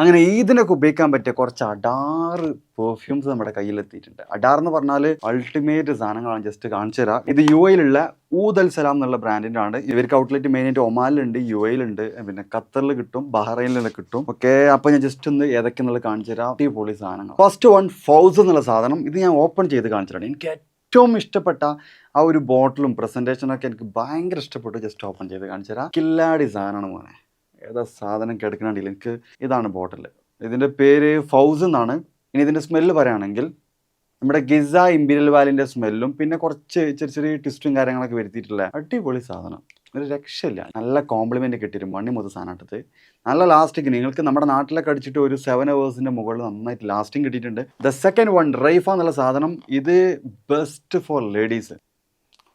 അങ്ങനെ ഈദിനൊക്കെ ഉപയോഗിക്കാൻ പറ്റിയ കുറച്ച് അഡാറ് പെർഫ്യൂംസ് നമ്മുടെ കയ്യിലെത്തിയിട്ടുണ്ട്. അഡാർ എന്ന് പറഞ്ഞാൽ അൾട്ടിമേറ്റ് സാധനങ്ങളാണ്. ജസ്റ്റ് കാണിച്ചു തരാം. ഇത് യു എയിലുള്ള ഊദൽ സലാം എന്നുള്ള ബ്രാൻഡിൻ്റെ ആണ്. ഇവർക്ക് ഔട്ട്ലെറ്റ് മെയിനായിട്ട് ഒമാനിലുണ്ട്, യു എയിലുണ്ട്, പിന്നെ ഖത്തറിൽ കിട്ടും, ബഹ്റൈനിൽ കിട്ടും. ഓക്കെ, അപ്പോൾ ഞാൻ ജസ്റ്റ് ഒന്ന് ഏതൊക്കെയെന്നുള്ളത് കാണിച്ചു തരാം. അടിപൊളി സാധനങ്ങൾ. ഫസ്റ്റ് വൺ ഫൗസ് എന്നുള്ള സാധനം. ഇത് ഞാൻ ഓപ്പൺ ചെയ്ത് കാണിച്ചു തരാം. എനിക്ക് ഏറ്റവും ഇഷ്ടപ്പെട്ട ആ ഒരു ബോട്ടിലും പ്രസൻറ്റേഷനൊക്കെ എനിക്ക് ഭയങ്കര ഇഷ്ടപ്പെട്ടു. ജസ്റ്റ് ഓപ്പൺ ചെയ്ത് കാണിച്ചു തരാം. കില്ലാടി സാധനമാണ് മോനെ. ഏതാ സാധനം കിടക്കണമെങ്കിൽ എനിക്ക് ഇതാണ് ബോട്ടിൽ. ഇതിൻ്റെ പേര് ഫൗസ് എന്നാണ്. ഇനി ഇതിൻ്റെ സ്മെല്ല് പറയുകയാണെങ്കിൽ നമ്മുടെ ഗിസ ഇമ്പീരിയൽ വാലിൻ്റെ സ്മെല്ലും പിന്നെ കുറച്ച് ചെറിയ ചെറിയ ട്വിസ്റ്റും കാര്യങ്ങളൊക്കെ വരുത്തിയിട്ടുള്ള അടിപൊളി സാധനം. ഒരു രക്ഷയില്ല. നല്ല കോംപ്ലിമെൻറ്റ് കിട്ടിയിട്ട് മണി മൊത്തം സാധനമായിട്ടത്. നല്ല ലാസ്റ്റിങ്. നിങ്ങൾക്ക് നമ്മുടെ നാട്ടിലൊക്കെ അടിച്ചിട്ട് ഒരു 7 hours മുകളിൽ നന്നായിട്ട് ലാസ്റ്റിങ് കിട്ടിയിട്ടുണ്ട്. ദ സെക്കൻഡ് വൺ റൈഫ എന്നുള്ള സാധനം. ഇത് ബെസ്റ്റ് ഫോർ ലേഡീസ്.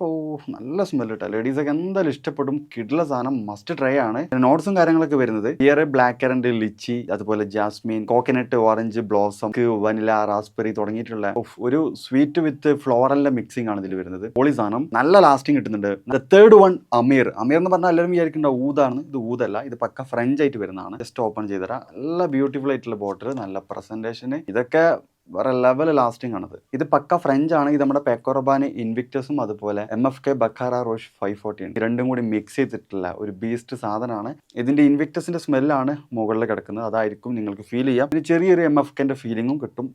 ഓ, നല്ല സ്മെല്ല് കിട്ടുക. ലേഡീസൊക്കെ എന്തായാലും ഇഷ്ടപ്പെടും. കിഡ്ല സാധനം, മസ്റ്റ് ട്രൈ ആണ്. നോട്ട്സും കാര്യങ്ങളൊക്കെ വരുന്നത് ഹിയർ ബ്ലാക്ക് കറന്റ്, ലിച്ചി, അതുപോലെ jasmine, coconut, orange blossom, vanilla, raspberry തുടങ്ങിയിട്ടുള്ള ഒരു സ്വീറ്റ് വിത്ത് ഫ്ലോറലിന്റെ മിക്സിംഗ് ആണ് ഇതിൽ വരുന്നത്. പൊളി സാധനം, നല്ല ലാസ്റ്റിംഗ് കിട്ടുന്നുണ്ട്. തേർഡ് വൺ അമീർ. അമീർ എന്ന് പറഞ്ഞാൽ എല്ലാവരും വിചാരിക്കേണ്ട ഊതാണ്. ഇത് ഊതല്ല, ഇത് പക്ക ഫ്രഞ്ച് ആയിട്ട് വരുന്നതാണ്. ജസ്റ്റ് ഓപ്പൺ ചെയ്തരാം. നല്ല ബ്യൂട്ടിഫുൾ ആയിട്ടുള്ള ബോട്ടിൽ, നല്ല പ്രസന്റേഷന്, ഇതൊക്കെ വേറെ ലെവൽ ലാസ്റ്റിംഗ് ആണത്. ഇത് പക്ക ഫ്രഞ്ച് ആണ്. ഇത് നമ്മുടെ പെക്കോറബാന് ഇൻവിക്ടസും അതുപോലെ MFK ബക്കാറ റോഷ് 540 ഉണ്ട്. രണ്ടും കൂടി മിക്സ് ചെയ്തിട്ടുള്ള ഒരു ബീസ്റ്റ് സാധനമാണ്. ഇതിന്റെ ഇൻവിക്ടസിന്റെ സ്മെല്ലാണ് മുകളിൽ കിടക്കുന്നത്. അതായിരിക്കും നിങ്ങൾക്ക് ഫീൽ ചെയ്യാം. പിന്നെ ചെറിയൊരു MFKന്റെ ഫീലിംഗും കിട്ടും.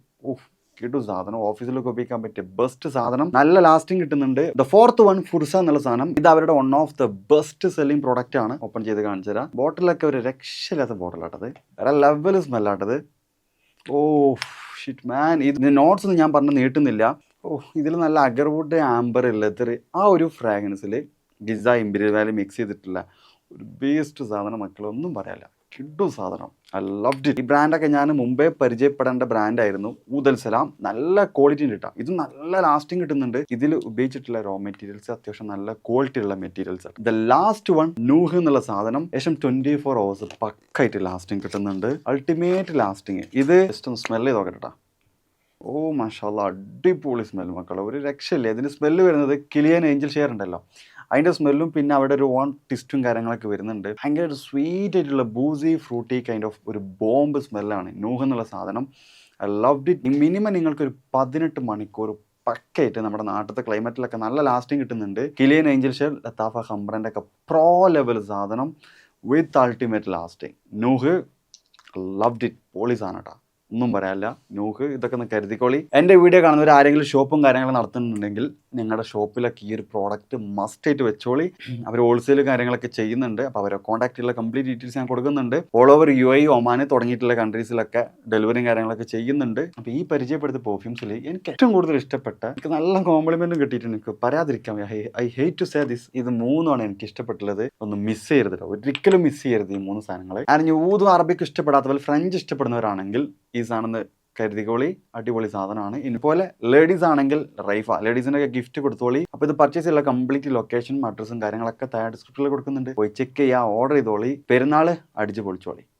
കിട്ടും സാധനം. ഓഫീസിലൊക്കെ ഉപയോഗിക്കാൻ പറ്റിയ ബെസ്റ്റ് സാധനം. നല്ല ലാസ്റ്റിംഗ് കിട്ടുന്നുണ്ട്. ദ ഫോർത്ത് വൺ ഫുർസ എന്നുള്ള സാധനം. ഇത് അവരുടെ one of the best selling product ആണ്. ഓപ്പൺ ചെയ്ത് കാണിച്ചു തരാം. ബോട്ടിലൊക്കെ ഒരു രക്ഷയില്ലാത്ത ബോട്ടിലാട്ടത്. വേറെ ലെവൽ സ്മെല്ലാട്ടത്. ഷിറ്റ് മാൻ. ഇത് നോട്ട്സ് ഒന്നും ഞാൻ പറഞ്ഞ് നീട്ടുന്നില്ല. ഇതിൽ നല്ല അഗർവുഡ്, ആംബർ, ലെതർ, ആ ഒരു ഫ്രാഗ്രൻസിൽ ഗിസ ഇമ്പീരിയൽ വാലി മിക്സ് ചെയ്തിട്ടുള്ള ഒരു ബേസ്റ്റ് സാധനം. മക്കളൊന്നും പറയാനില്ല. കിഡും സാധനം. I loved it. ഈ ബ്രാൻഡൊക്കെ ഞാൻ മുമ്പേ പരിചയപ്പെടേണ്ട ബ്രാൻഡായിരുന്നു. ഊദൽ സലാം. നല്ല ക്വാളിറ്റി കിട്ടാം. ഇത് നല്ല ലാസ്റ്റിംഗ് കിട്ടുന്നുണ്ട്. ഇതിൽ ഉപയോഗിച്ചിട്ടുള്ള റോ മെറ്റീരിയൽസ് അത്യാവശ്യം നല്ല ക്വാളിറ്റി ഉള്ള materials. The last one Nooh എന്നുള്ള സാധനം. ഏകദേശം 24 hours പക്കായിട്ട് ലാസ്റ്റിംഗ് കിട്ടുന്നുണ്ട്. Ultimate lasting. ഇത് ജസ്റ്റ് ഒന്ന് സ്മെല്ല് ചെയ്ത് നോക്കട്ടെ. മാഷാഅല്ലാ, അടിപൊളി സ്മെൽ മക്കളെ. ഒരു രക്ഷയില്ല. ഇതിൻ്റെ സ്മെല്ല് വരുന്നത് കിലിയൻ ഏഞ്ചൽ ഷെയർ ഉണ്ടല്ലോ, അതിൻ്റെ സ്മെല്ലും പിന്നെ അവിടെ ഒരു ഓൺ ട്വിസ്റ്റും കാര്യങ്ങളൊക്കെ വരുന്നുണ്ട്. ഭയങ്കര സ്വീറ്റ് ആയിട്ടുള്ള ബൂസി ഫ്രൂട്ടി കൈൻഡ് ഓഫ് ഒരു ബോംബ് സ്മെല്ലാണ് നൂഹ് എന്നുള്ള സാധനം. I loved it. മിനിമം നിങ്ങൾക്കൊരു 18 മണിക്കൂർ പക്കയായിട്ട് നമ്മുടെ നാട്ടിലത്തെ ക്ലൈമറ്റിലൊക്കെ നല്ല ലാസ്റ്റിംഗ് കിട്ടുന്നുണ്ട്. കിലിയൻ ഏഞ്ചൽ ഷെയർ, ലത്താഫ ഹംബ്രൻ്റെ ഒക്കെ പ്രോ ലെവൽ സാധനം with ultimate lasting. Nooh loved it. പൊളി സാധനം കേട്ടോ, ഒന്നും പറയാനില്ല. നൂഹ് ഇതൊക്കെ ഒന്ന് കരുതിക്കോളി. എൻ്റെ വീഡിയോ കാണുന്നവർ ആരെങ്കിലും ഷോപ്പും കാര്യങ്ങളും നടത്തുന്നുണ്ടെങ്കിൽ നിങ്ങളുടെ ഷോപ്പിലൊക്കെ ഈ ഒരു പ്രോഡക്റ്റ് മസ്റ്റ് ആയിട്ട് വെച്ചോളി. അവർ ഹോൾസെയിൽ കാര്യങ്ങളൊക്കെ ചെയ്യുന്നുണ്ട്. അപ്പോൾ അവരെ കോൺടാക്റ്റുള്ള കംപ്ലീറ്റ് ഡീറ്റെയിൽസ് ഞാൻ കൊടുക്കുന്നുണ്ട്. ഓൾ ഓവർ UAE, ഒമാൻ തുടങ്ങിയിട്ടുള്ള കൺട്രീസിലൊക്കെ ഡെലിവറിയും കാര്യങ്ങളൊക്കെ ചെയ്യുന്നുണ്ട്. അപ്പോൾ ഈ പരിചയപ്പെടുത്ത പെർഫ്യൂംസിൽ എനിക്ക് ഏറ്റവും കൂടുതൽ ഇഷ്ടപ്പെട്ട, എനിക്ക് നല്ല കോംപ്ലിമെൻറ്റും കിട്ടിയിട്ടുണ്ട്. എനിക്ക് പറയാതിരിക്കാം. I hate to say this. ഇത് മൂന്നുമാണ് എനിക്ക് ഇഷ്ടപ്പെട്ടുള്ളത്. ഒന്ന് മിസ് ചെയ്യരുത്, ഒരിക്കലും മിസ് ചെയ്യരുത് ഈ 3 സാധനങ്ങൾ. കാരണം ഊതും അറബിക്ക് ഇഷ്ടപ്പെടാത്ത പോലെ ഫ്രഞ്ച് ഇഷ്ടപ്പെടുന്നവരാണെങ്കിൽ ഈ സാധനം കരുതിക്കോളി. അടിപൊളി സാധനമാണ്. ഇതുപോലെ ലേഡീസ് ആണെങ്കിൽ റൈഫ, ലേഡീസിനൊക്കെ ഗിഫ്റ്റ് കൊടുത്തോളി. അപ്പോൾ ഇത് പർച്ചേസ് ചെയ്യാനുള്ള കംപ്ലീറ്റ് ലൊക്കേഷൻ, അഡ്രസ്സും കാര്യങ്ങളൊക്കെ താഴെ ഡിസ്ക്രിപ്ഷനിൽ കൊടുക്കുന്നുണ്ട്. പോയി ചെക്ക് ചെയ്യുക, ഓർഡർ ചെയ്തോളി. പെരുന്നാൾ അടിച്ച് പൊളിച്ചോളി.